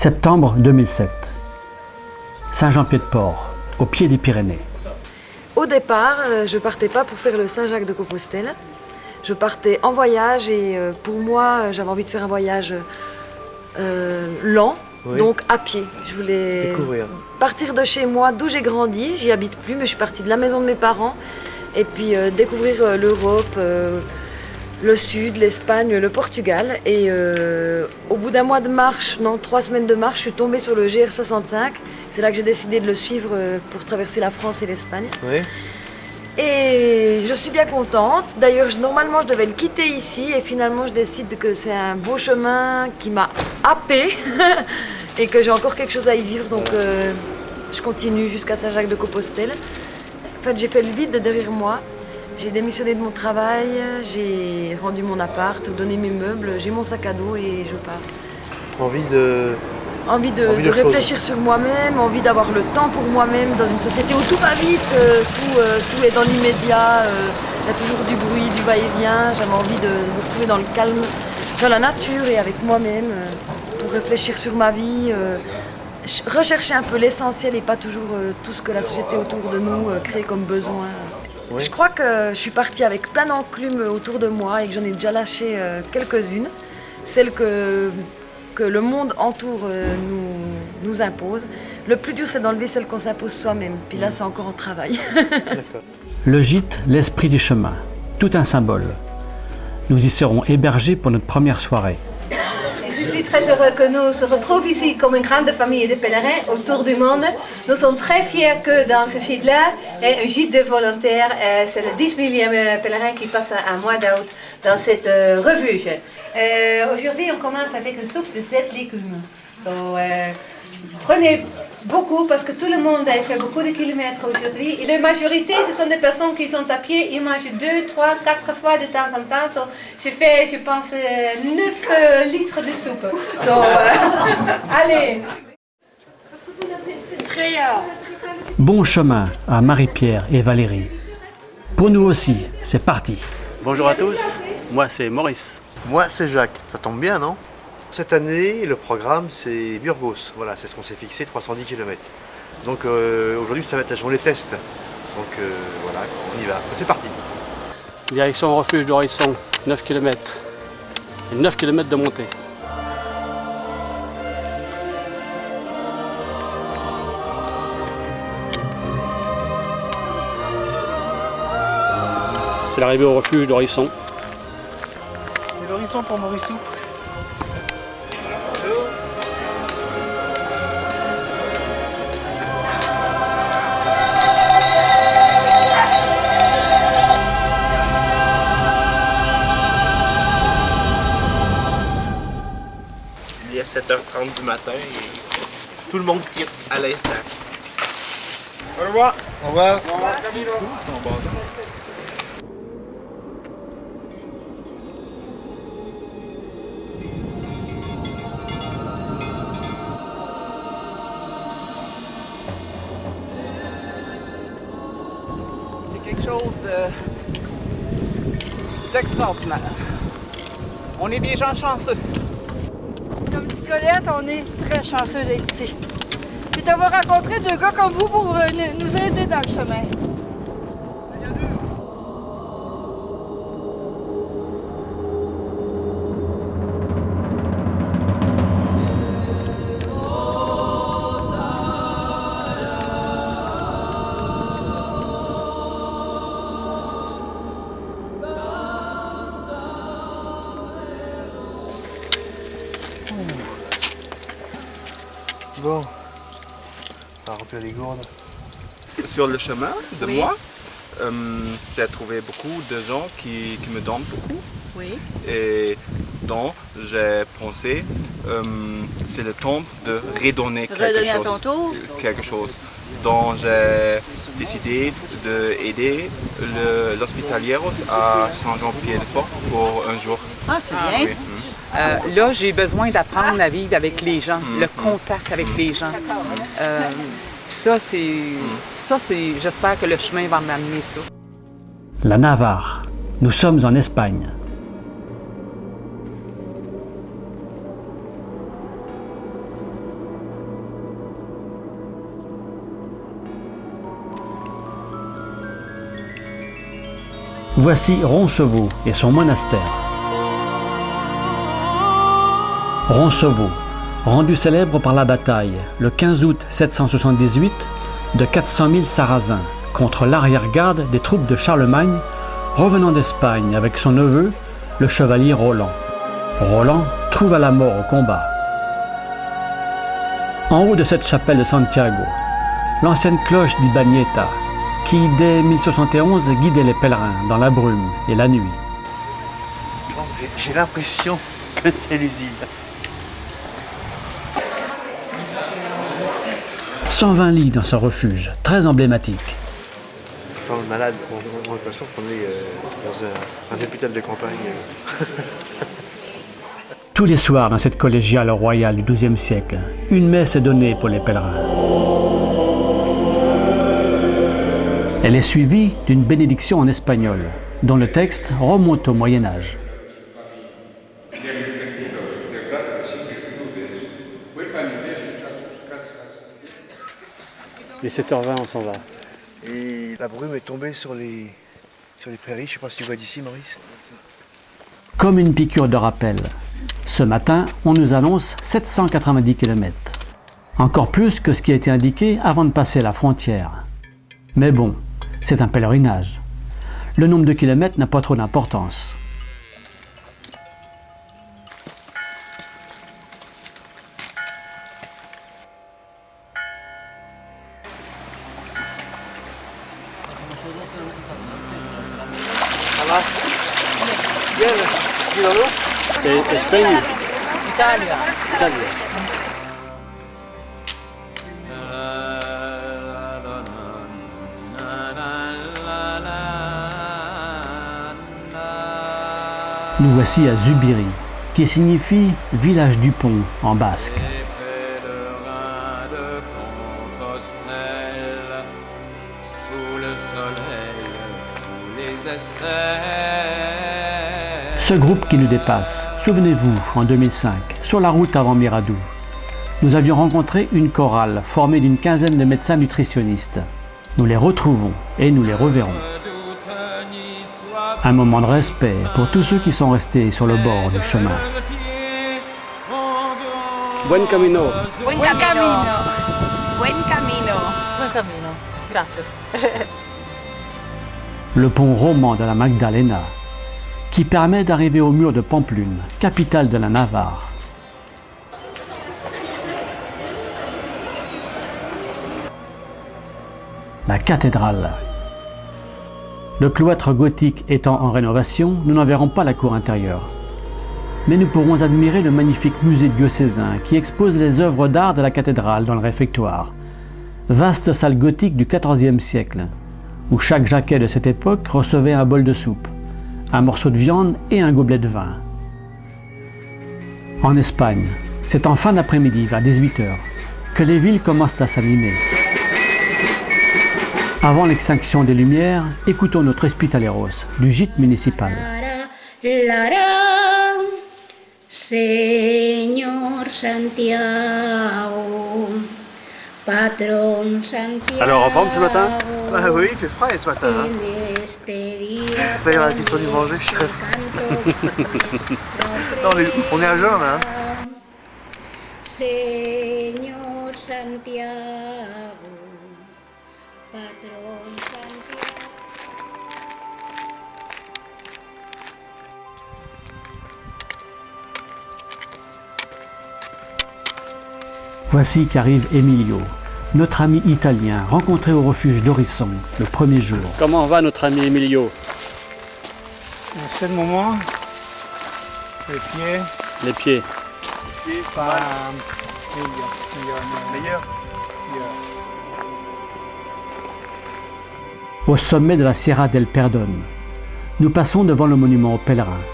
Septembre 2007. Saint-Jean-Pied-de-Port, au pied des Pyrénées. Au départ, je partais pas pour faire le Saint-Jacques-de-Compostelle. Je partais en voyage et pour moi, j'avais envie de faire un voyage lent, Oui. donc à pied. Je voulais Découvrir. partir de chez moi, d'où j'ai grandi. J'y habite plus, mais je suis partie de la maison de mes parents. Et puis découvrir l'Europe, le Sud, l'Espagne, le Portugal. Et au bout d'un mois de marche, 3 semaines de marche, je suis tombée sur le GR65. C'est là que j'ai décidé de le suivre pour traverser la France et l'Espagne. Oui. Et je suis bien contente. D'ailleurs, normalement, je devais le quitter ici et finalement, je décide que c'est un beau chemin qui m'a happée et que j'ai encore quelque chose à y vivre. Donc, je continue jusqu'à Saint-Jacques-de-Compostelle. En fait, j'ai fait le vide derrière moi. J'ai démissionné de mon travail, j'ai rendu mon appart, donné mes meubles, j'ai mon sac à dos et je pars. Envie de Réfléchir sur moi-même, envie d'avoir le temps pour moi-même dans une société où tout va vite, tout est dans l'immédiat, il y a toujours du bruit, du va-et-vient. J'avais envie de me retrouver dans le calme, dans la nature et avec moi-même pour réfléchir sur ma vie, rechercher un peu l'essentiel et pas toujours tout ce que la société autour de nous crée comme besoin. Oui. Je crois que je suis partie avec plein d'enclumes autour de moi et que j'en ai déjà lâché quelques-unes. Celles que le monde entoure nous impose. Le plus dur, c'est d'enlever celles qu'on s'impose soi-même. Puis là, c'est encore en travail. D'accord. Le gîte, l'esprit du chemin, tout un symbole. Nous y serons hébergés pour notre première soirée. Je suis très heureux que nous se retrouvions ici comme une grande famille de pèlerins autour du monde. Nous sommes très fiers que dans ce gîte-là, un gîte de volontaires, c'est le 10 millième pèlerin qui passe un mois d'août dans cette refuge. Aujourd'hui, on commence avec une soupe de 7 légumes. Prenez beaucoup parce que tout le monde a fait beaucoup de kilomètres aujourd'hui. Et la majorité, ce sont des personnes qui sont à pied. Ils mangent 2, 3, 4 fois de temps en temps. Je fais, je pense, 9 litres de soupe. Allez. Bon chemin à Marie-Pierre et Valérie. Pour nous aussi, c'est parti. Bonjour à tous, moi c'est Maurice. Moi, c'est Jacques. Ça tombe bien, non? Cette année, le programme, c'est Burgos. Voilà, c'est ce qu'on s'est fixé, 310 km. Donc aujourd'hui, ça va être la journée test. Donc voilà, on y va. C'est parti. Direction refuge d'Horizon, 9 km. Et 9 km de montée. C'est l'arrivée au refuge d'Horizon. C'est l'horizon pour Mauricou. Il est 7h30 du matin et tout le monde quitte à l'instant. Au revoir. Au revoir. C'est quelque chose d'extraordinaire. On est des gens chanceux. Comme dit Colette, on est très chanceux d'être ici. Puis d'avoir rencontré 2 gars comme vous pour nous aider dans le chemin. Bon. On va remplir les gourdes. Sur le chemin de moi, j'ai trouvé beaucoup de gens qui me donnent beaucoup. Oui. Et donc j'ai pensé, c'est le temps de redonner quelque chose. Donc j'ai décidé d'aider l'Hospitaliers à Saint-Jean-Pied-de-Port pour un jour. Ah, c'est bien. Oui. Là, j'ai besoin d'apprendre à vivre avec les gens, le contact avec les gens. Ça, j'espère que le chemin va m'amener ça. La Navarre. Nous sommes en Espagne. Voici Roncevaux et son monastère. Roncevaux, rendu célèbre par la bataille, le 15 août 778, de 400 000 Sarrasins contre l'arrière-garde des troupes de Charlemagne revenant d'Espagne avec son neveu, le chevalier Roland. Roland trouva la mort au combat. En haut de cette chapelle de Santiago, l'ancienne cloche d'Ibañeta, qui dès 1071 guidait les pèlerins dans la brume et la nuit. J'ai l'impression que c'est l'usine. 120 lits dans ce refuge, très emblématique. Sans le malade, on a l'impression qu'on est dans un hôpital de campagne. Tous les soirs dans cette collégiale royale du XIIe siècle, une messe est donnée pour les pèlerins. Elle est suivie d'une bénédiction en espagnol, dont le texte remonte au Moyen Âge. Il est 7h20, on s'en va. Et la brume est tombée sur les prairies, je ne sais pas si tu vois d'ici, Maurice. Comme une piqûre de rappel, ce matin, on nous annonce 790 km. Encore plus que ce qui a été indiqué avant de passer la frontière. Mais bon, c'est un pèlerinage. Le nombre de kilomètres n'a pas trop d'importance. Ça va? Bien, Et Espagne, Italia. Italie. Nous voici à Zubiri, qui signifie « village du pont » en basque. Ce groupe qui nous dépasse, souvenez-vous, en 2005, sur la route avant Miradou, nous avions rencontré une chorale formée d'une quinzaine de médecins nutritionnistes. Nous les retrouvons et nous les reverrons. Un moment de respect pour tous ceux qui sont restés sur le bord du chemin. Buen camino. Buen camino. Buen camino. Buen camino. Gracias. Le pont roman de la Magdalena, qui permet d'arriver au mur de Pamplune, capitale de la Navarre. La cathédrale. Le cloître gothique étant en rénovation, nous n'en verrons pas la cour intérieure. Mais nous pourrons admirer le magnifique musée diocésain qui expose les œuvres d'art de la cathédrale dans le réfectoire. Vaste salle gothique du XIVe siècle, où chaque jacquet de cette époque recevait un bol de soupe, un morceau de viande et un gobelet de vin. En Espagne, c'est en fin d'après-midi, vers 18h, que les villes commencent à s'animer. Avant l'extinction des Lumières, écoutons notre Hospitaleros du gîte municipal. Señor Santiago, patron Santiago. Alors, en forme ce matin? Ah oui, il fait frais ce matin. Hein. Après, la question du manger, je suis très faim. Non, on est à jeun là. Hein. Señor Santiago, patron Santiago. Voici qu'arrive Emilio, notre ami italien, rencontré au refuge d'Orisson le premier jour. Comment va notre ami Emilio? C'est le moment. Les pieds. Les pieds. Pas Meilleur. Au sommet de la Sierra del Perdón, nous passons devant le monument aux pèlerins.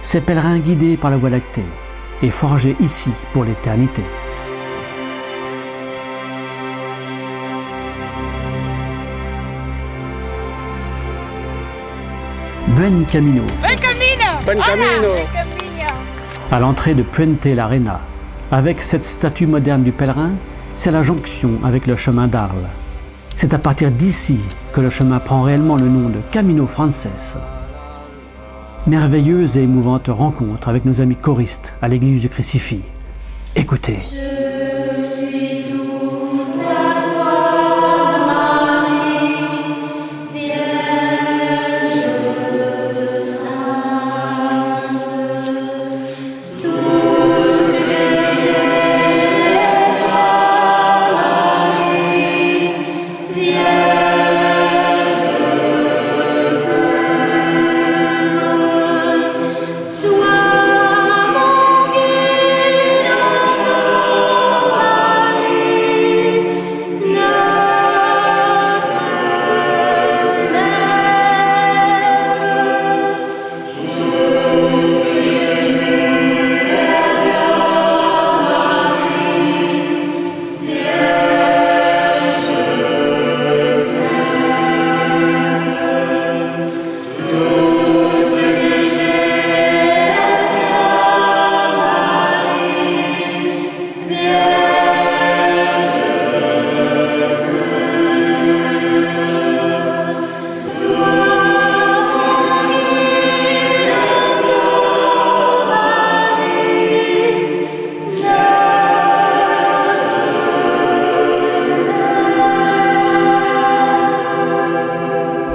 Ces pèlerins guidés par la Voie lactée et forgés ici pour l'éternité. Buen Camino. Buen camino! Buen camino! À l'entrée de Puente l'Arena, avec cette statue moderne du pèlerin, c'est la jonction avec le chemin d'Arles. C'est à partir d'ici que le chemin prend réellement le nom de Camino Frances. Merveilleuse et émouvante rencontre avec nos amis choristes à l'église du Crucifix. Écoutez.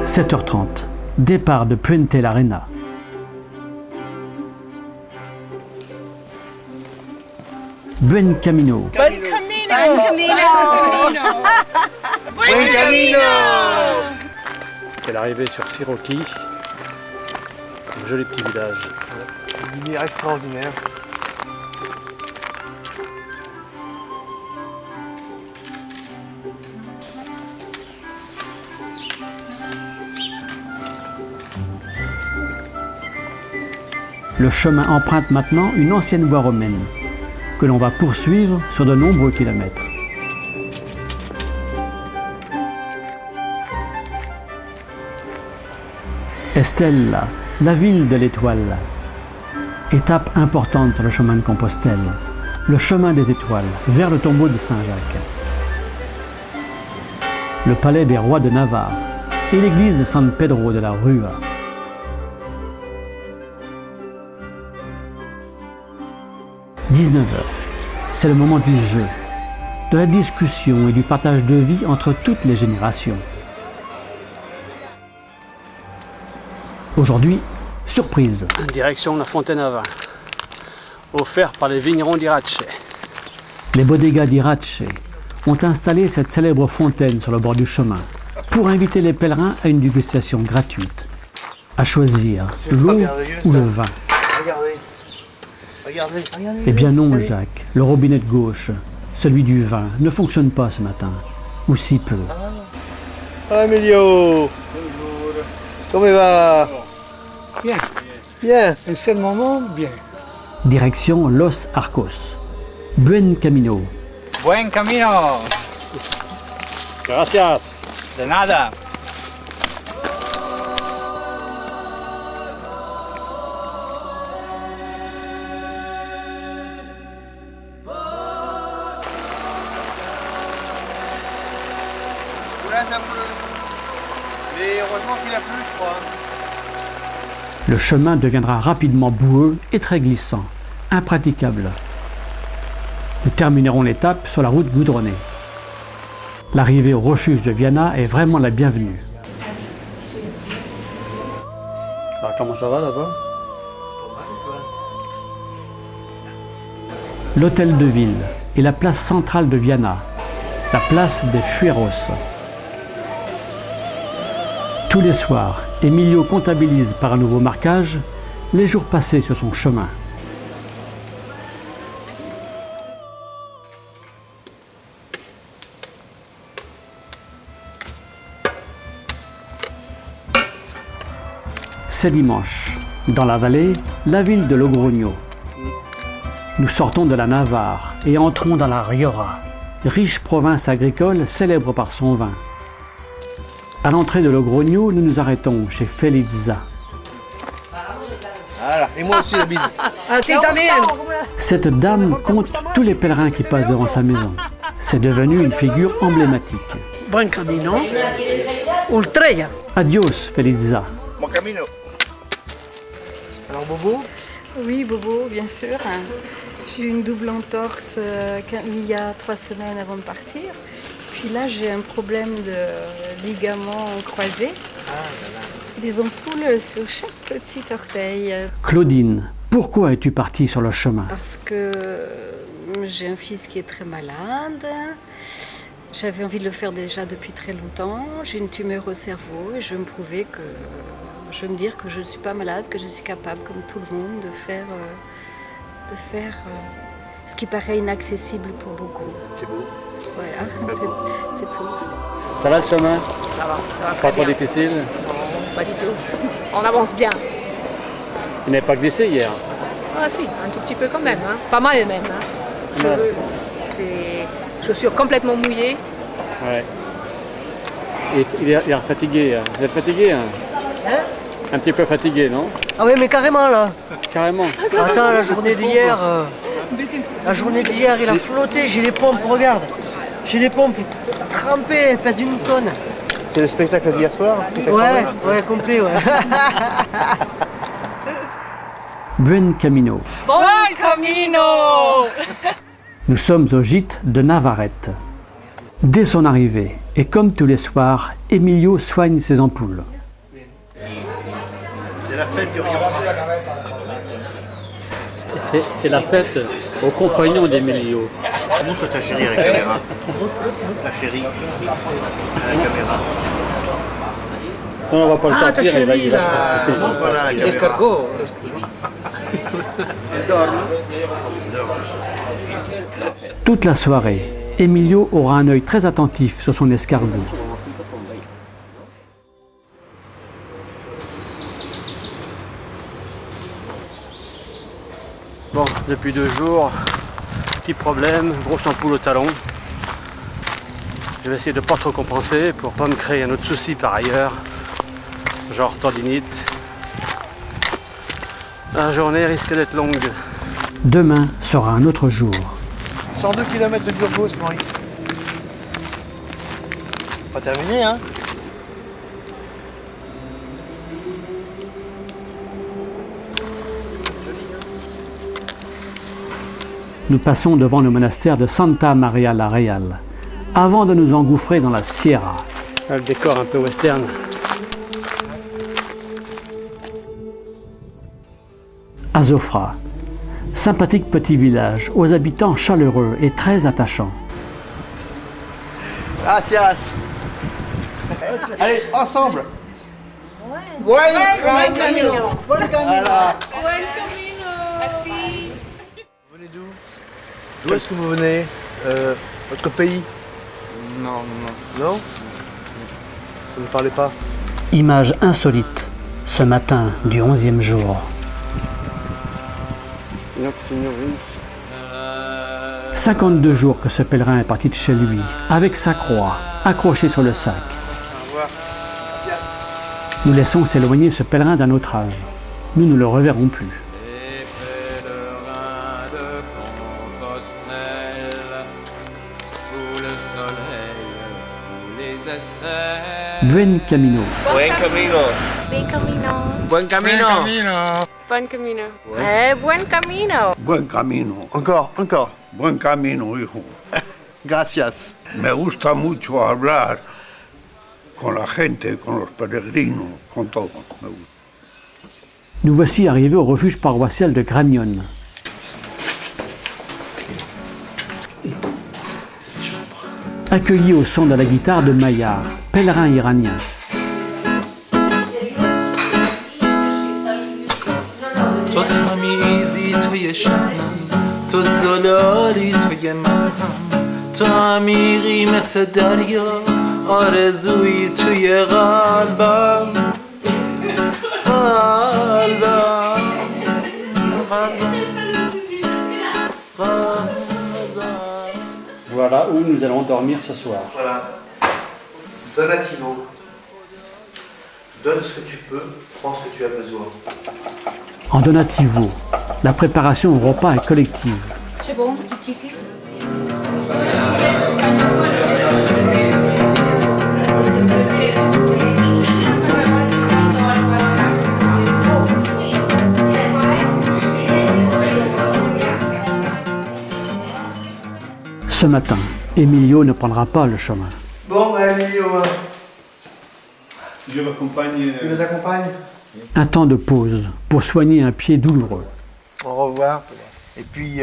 « 7h30, départ de Puente la Reina. Buen camino. Bon camino! Bon camino! Buen camino! C'est l'arrivée sur Siroki, un joli petit village. Une lumière extraordinaire. Le chemin emprunte maintenant une ancienne voie romaine, que l'on va poursuivre sur de nombreux kilomètres. Estella, la ville de l'étoile. Étape importante sur le chemin de Compostelle, le chemin des étoiles, vers le tombeau de Saint-Jacques. Le palais des rois de Navarre et l'église San Pedro de la Rua. « 19h, c'est le moment du jeu, de la discussion et du partage de vie entre toutes les générations. Aujourd'hui, surprise. Direction la fontaine à vin, offert par les vignerons d'Irache. Les bodegas d'Irache ont installé cette célèbre fontaine sur le bord du chemin pour inviter les pèlerins à une dégustation gratuite, à choisir l'eau ou le vin. Regardez. Regardez, regardez. Eh bien non, Jacques, le robinet de gauche, celui du vin, ne fonctionne pas ce matin, ou si peu. Emilio. Comment va? Bien. Bien. Un seul moment, bien. Direction Los Arcos. Buen camino. Buen camino. Gracias. De nada. Là, ça pleut. Mais heureusement qu'il a plu, je crois. Le chemin deviendra rapidement boueux et très glissant, impraticable. Nous terminerons l'étape sur la route goudronnée. L'arrivée au refuge de Viana est vraiment la bienvenue. Alors comment ça va là-bas? L'hôtel de ville et la place centrale de Viana, la place des Fueros. Tous les soirs, Emilio comptabilise par un nouveau marquage les jours passés sur son chemin. C'est dimanche. Dans la vallée, la ville de Logroño. Nous sortons de la Navarre et entrons dans la Rioja, riche province agricole célèbre par son vin. À l'entrée de Logroño, nous nous arrêtons chez Felizza. Voilà, et moi aussi la bise. Cette dame compte tous les pèlerins qui passent devant sa maison. C'est devenu une figure emblématique. Buen camino. Ultreia. Adios, Felizza. Bon camino. Alors Bobo? Oui, Bobo, bien sûr. J'ai eu une double entorse il y a 3 semaines avant de partir. Puis là, j'ai un problème de ligament croisé. Des ampoules sur chaque petit orteil. Claudine, pourquoi es-tu partie sur le chemin? Parce que j'ai un fils qui est très malade. J'avais envie de le faire déjà depuis très longtemps. J'ai une tumeur au cerveau et je veux me prouver que... Je veux me dire que je ne suis pas malade, que je suis capable, comme tout le monde, de faire ce qui paraît inaccessible pour beaucoup. C'est beau. Voilà, c'est tout. Ça va le chemin? Ça va Pas très trop bien. difficile? Non, pas du tout. On avance bien. Tu n'avais pas glissé hier? Ah si, un tout petit peu quand même, hein. Pas mal même. Hein. Des chaussures complètement mouillées. Ouais. Et il est fatigué. Vous êtes fatigué? Hein? Un petit peu fatigué, non? Ah oui, mais carrément là. Carrément. Attends, la journée d'hier, il a flotté. J'ai les pompes, regarde. J'ai les pompes trempées, elles pèsent 1 tonne. C'est le spectacle d'hier soir? Ouais, complet, ouais. Buen camino. Buen camino. Nous sommes au gîte de Navarrete. Dès son arrivée, et comme tous les soirs, Emilio soigne ses ampoules. C'est la fête du Rio. C'est la fête aux compagnons d'Emilio. Montre ta chérie à la caméra. Ta chérie à la caméra. Non, on va pas le sortir. Ta chérie, là. Non, voilà la caméra. L'escargot. Elle dort. Toute la soirée, Emilio aura un œil très attentif sur son escargot. Bon, depuis 2 jours, petit problème, grosse ampoule au talon. Je vais essayer de ne pas trop compenser pour pas me créer un autre souci par ailleurs, genre tendinite. La journée risque d'être longue. Demain sera un autre jour. 102 km de Burgos, Maurice. Pas terminé, hein? Nous passons devant le monastère de Santa Maria la Real, avant de nous engouffrer dans la Sierra. Le décor un peu western. Azofra, sympathique petit village aux habitants chaleureux et très attachants. Gracias. Allez, ensemble. Buen camino. Buen camino. Vous venez d'où? D'où est-ce que vous venez? Votre pays? Non. Non? Vous ne parlez pas? Image insolite, ce matin du 11e jour. 52 jours que ce pèlerin est parti de chez lui, avec sa croix, accrochée sur le sac. Nous laissons s'éloigner ce pèlerin d'un autre âge. Nous ne le reverrons plus. Buen camino. Buen camino. Buen camino. Buen camino. Buen camino. Buen camino. Buen camino. Encore. Buen camino, hijo. Gracias. Me gusta mucho hablar con la gente, con los peregrinos, con todo. Me gusta. Nous voici arrivés au refuge paroissial de Gragnon. Accueillis au son de la guitare de Maillard, pèlerin iranien. تو تمیزی توی شم تو زلالی توی من تو عمیقی مثل دریا آرزویی توی قلبم Voilà où nous allons dormir ce soir. Voilà. Donativo. Donne ce que tu peux, prends ce que tu as besoin. En donativo, la préparation au repas est collective. C'est bon, petit ticket. matin, Emilio ne prendra pas le chemin. Bon, Emilio, Je m'accompagne. tu nous accompagnes? Un temps de pause pour soigner un pied douloureux. Au revoir. Et puis,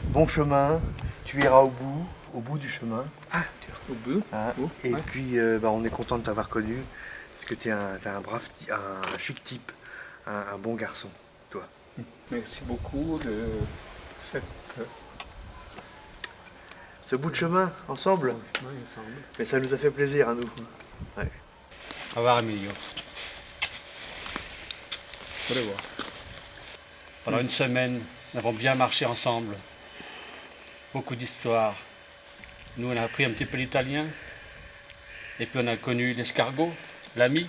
bon chemin. Tu iras au bout du chemin. Ah, au bout. Hein, Oh, et ouais. puis, on est content de t'avoir connu. Parce que tu es un brave, un chic type, un bon garçon, toi. Merci beaucoup de cette. Ce bout de chemin, ensemble. Oui, ensemble. Mais ça nous a fait plaisir à nous. Ouais. Au revoir, Emilio. Au revoir. Pendant une semaine, nous avons bien marché ensemble. Beaucoup d'histoires. Nous, on a appris un petit peu l'italien. Et puis on a connu l'escargot, l'ami.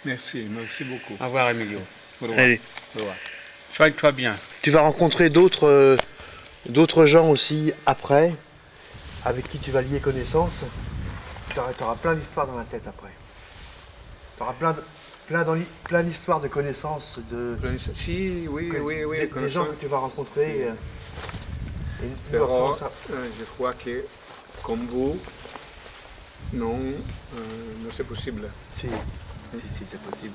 Merci beaucoup. Au revoir, Emilio. Au revoir. Allez. Au revoir. Soigne-toi bien. Tu vas rencontrer d'autres gens aussi après, avec qui tu vas lier connaissance. Tu auras plein d'histoires dans la tête après. Tu auras plein d'histoires de connaissances, Si, oui. des gens que tu vas rencontrer. Però, je crois que, comme vous, non, c'est possible. Si, c'est possible.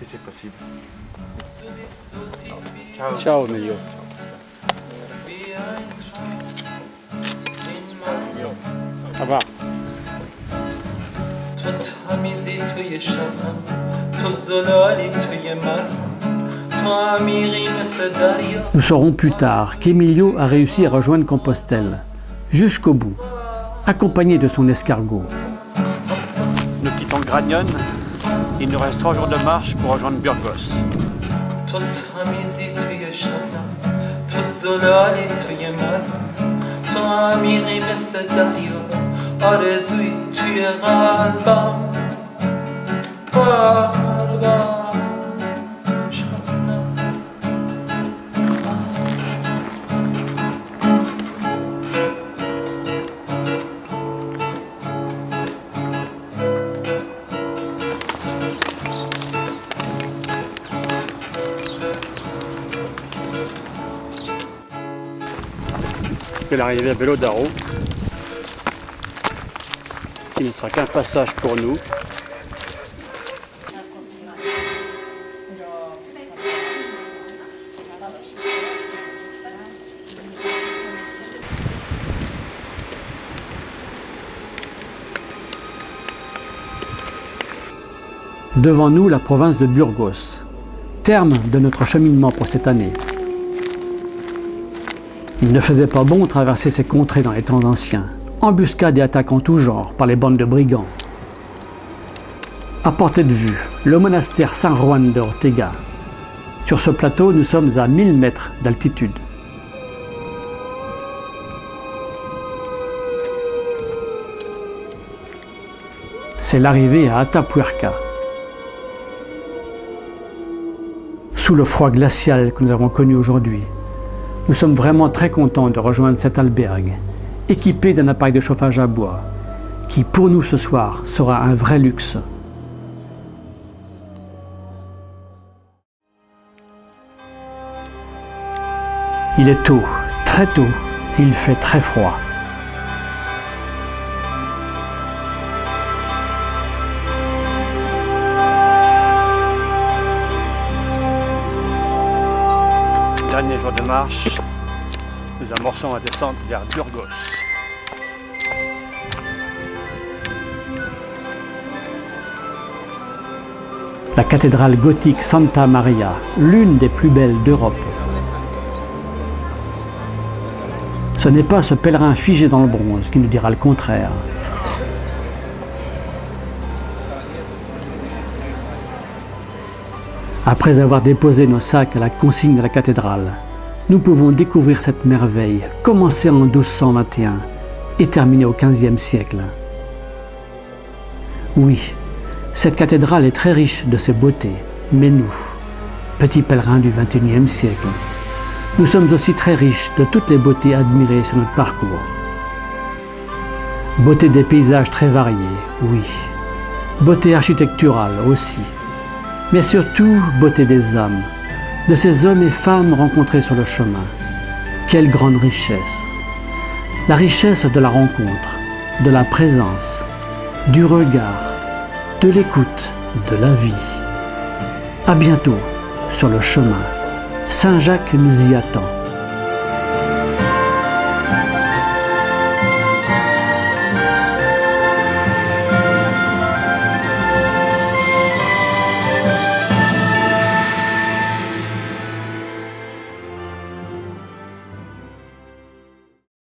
Si, c'est possible. Ciao, Emilio. Au revoir. تو تمیزی توی شبم تو زلالی توی مرهم تو عمیقی مثل دریا. Nous saurons plus tard qu'Emilio a réussi à rejoindre Compostelle, jusqu'au bout, accompagné de son escargot. Nous quittons Gragnone. Il nous reste 3 jours de marche pour rejoindre Burgos. تو تمیزی توی شبم تو زلالی توی مرهم تو عمیقی مثل دریا آرزوی توی قلبم C'est l'arrivée à Belodaro, qui ne sera qu'un passage pour nous. Devant nous, la province de Burgos, terme de notre cheminement pour cette année. Il ne faisait pas bon traverser ces contrées dans les temps anciens, embuscades et attaques en tout genre par les bandes de brigands. À portée de vue, le monastère San Juan de Ortega. Sur ce plateau, nous sommes à 1000 mètres d'altitude. C'est l'arrivée à Atapuerca. Sous le froid glacial que nous avons connu aujourd'hui, nous sommes vraiment très contents de rejoindre cet albergue, équipé d'un appareil de chauffage à bois, qui pour nous ce soir sera un vrai luxe. Il est tôt, très tôt, et il fait très froid. Dernier jour de marche, nous amorçons la descente vers Burgos. La cathédrale gothique Santa Maria, l'une des plus belles d'Europe. Ce n'est pas ce pèlerin figé dans le bronze qui nous dira le contraire. Après avoir déposé nos sacs à la consigne de la cathédrale, nous pouvons découvrir cette merveille, commencée en 1221 et terminée au XVe siècle. Oui, cette cathédrale est très riche de ses beautés, mais nous, petits pèlerins du XXIe siècle, nous sommes aussi très riches de toutes les beautés admirées sur notre parcours. Beauté des paysages très variés, oui. Beauté architecturale aussi. Mais surtout, beauté des âmes, de ces hommes et femmes rencontrés sur le chemin, Quelle grande richesse! La richesse de la rencontre, de la présence, du regard, de l'écoute, de la vie. À bientôt sur le chemin. Saint-Jacques nous y attend.